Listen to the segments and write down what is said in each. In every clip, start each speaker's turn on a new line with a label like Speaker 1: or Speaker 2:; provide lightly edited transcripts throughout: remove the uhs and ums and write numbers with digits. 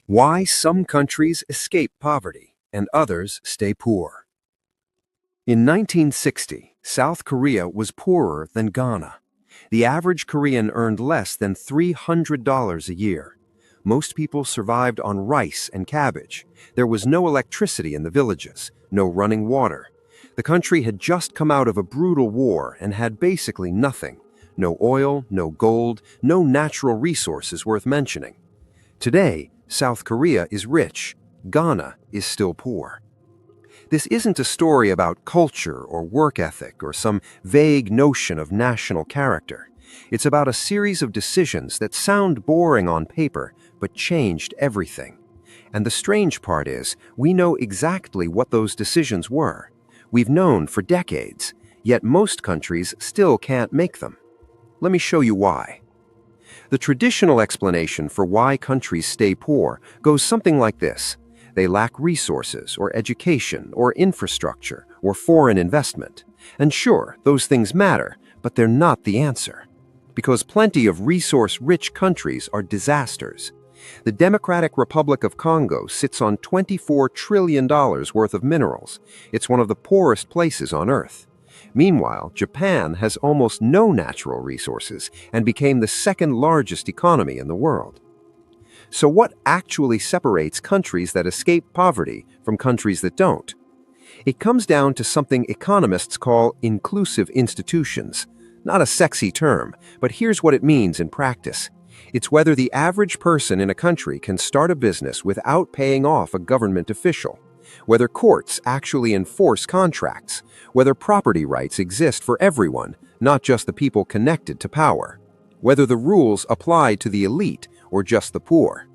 Speaker 1: Why some countries escape poverty and others stay poor. In 1960, South Korea was poorer than Ghana. The average Korean earned less than $300 a year. Most people survived on rice and cabbage. There was no electricity in the villages, no running water. The country had just come out of a brutal war and had basically nothing. No oil, no gold, no natural resources worth mentioning. Today, South Korea is rich. Ghana is still poor. This isn't a story about culture or work ethic or some vague notion of national character. It's about a series of decisions that sound boring on paper but changed everything. And the strange part is, we know exactly what those decisions were. We've known for decades, yet most countries still can't make them. Let me show you why. The traditional explanation for why countries stay poor goes something like this. They lack resources or education or infrastructure or foreign investment. And sure, those things matter, but they're not the answer. Because plenty of resource-rich countries are disasters. The Democratic Republic of Congo sits on $24 trillion worth of minerals. It's one of the poorest places on Earth. Meanwhile, Japan has almost no natural resources and became the second largest economy in the world. So what actually separates countries that escape poverty from countries that don't? It comes down to something economists call inclusive institutions. Not a sexy term, but here's what it means in practice. It's whether the average person in a country can start a business without paying off a government official, whether courts actually enforce contracts, whether property rights exist for everyone, not just the people connected to power, whether the rules apply to the elite or just the poor.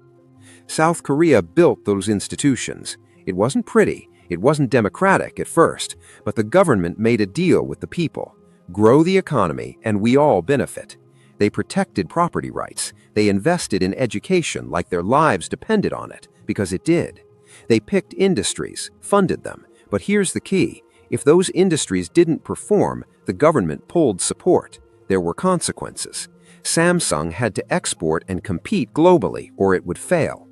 Speaker 1: South Korea built those institutions. It wasn't pretty, it wasn't democratic at first, but the government made a deal with the people. Grow the economy and we all benefit. They protected property rights. They invested in education like their lives depended on it, because it did. They picked industries, funded them. But here's the key. If those industries didn't perform, the government pulled support. There were consequences. Samsung had to export and compete globally, or it would fail.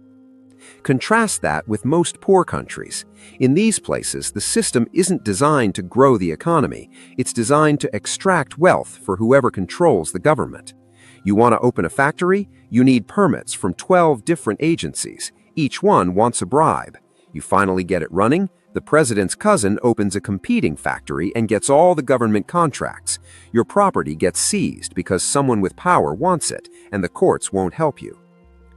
Speaker 1: Contrast that with most poor countries. In these places, the system isn't designed to grow the economy. It's designed to extract wealth for whoever controls the government. You want to open a factory? You need permits from 12 different agencies. Each one wants a bribe. You finally get it running. The president's cousin opens a competing factory and gets all the government contracts. Your property gets seized because someone with power wants it, and the courts won't help you.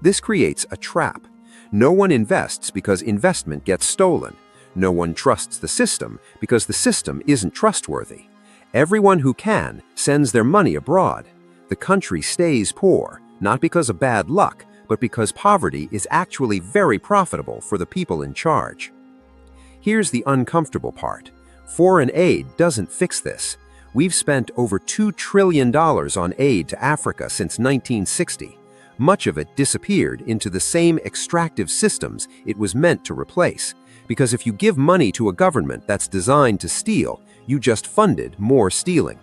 Speaker 1: This creates a trap. No one invests because investment gets stolen. No one trusts the system because the system isn't trustworthy. Everyone who can sends their money abroad. The country stays poor, not because of bad luck, but because poverty is actually very profitable for the people in charge. Here's the uncomfortable part. Foreign aid doesn't fix this. We've spent over $2 trillion on aid to Africa since 1960. Much of it disappeared into the same extractive systems it was meant to replace. Because if you give money to a government that's designed to steal, you just funded more stealing.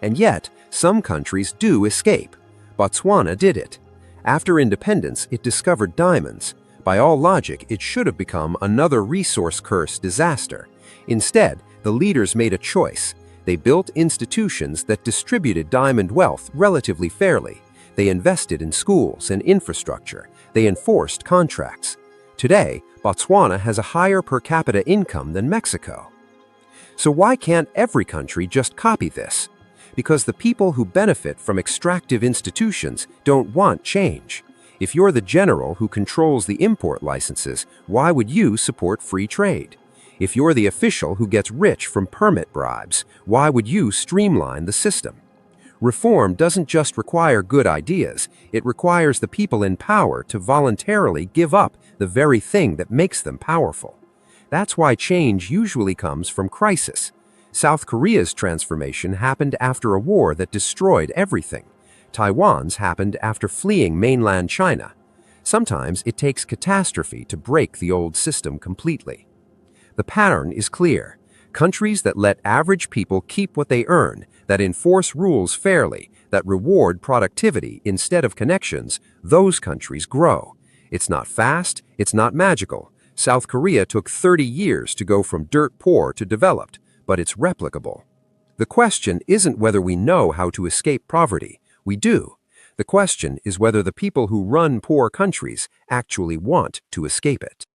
Speaker 1: And yet, some countries do escape. Botswana did it. After independence, it discovered diamonds. By all logic, it should have become another resource curse disaster. Instead, the leaders made a choice. They built institutions that distributed diamond wealth relatively fairly. They invested in schools and infrastructure. They enforced contracts. Today, Botswana has a higher per capita income than Mexico. So why can't every country just copy this? Because the people who benefit from extractive institutions don't want change. If you're the general who controls the import licenses, why would you support free trade? If you're the official who gets rich from permit bribes, why would you streamline the system? Reform doesn't just require good ideas, it requires the people in power to voluntarily give up the very thing that makes them powerful. That's why change usually comes from crisis. South Korea's transformation happened after a war that destroyed everything. Taiwan's happened after fleeing mainland China. Sometimes it takes catastrophe to break the old system completely. The pattern is clear. Countries that let average people keep what they earn, that enforce rules fairly, that reward productivity instead of connections, those countries grow. It's not fast, it's not magical. South Korea took 30 years to go from dirt poor to developed, but it's replicable. The question isn't whether we know how to escape poverty. We do. The question is whether the people who run poor countries actually want to escape it.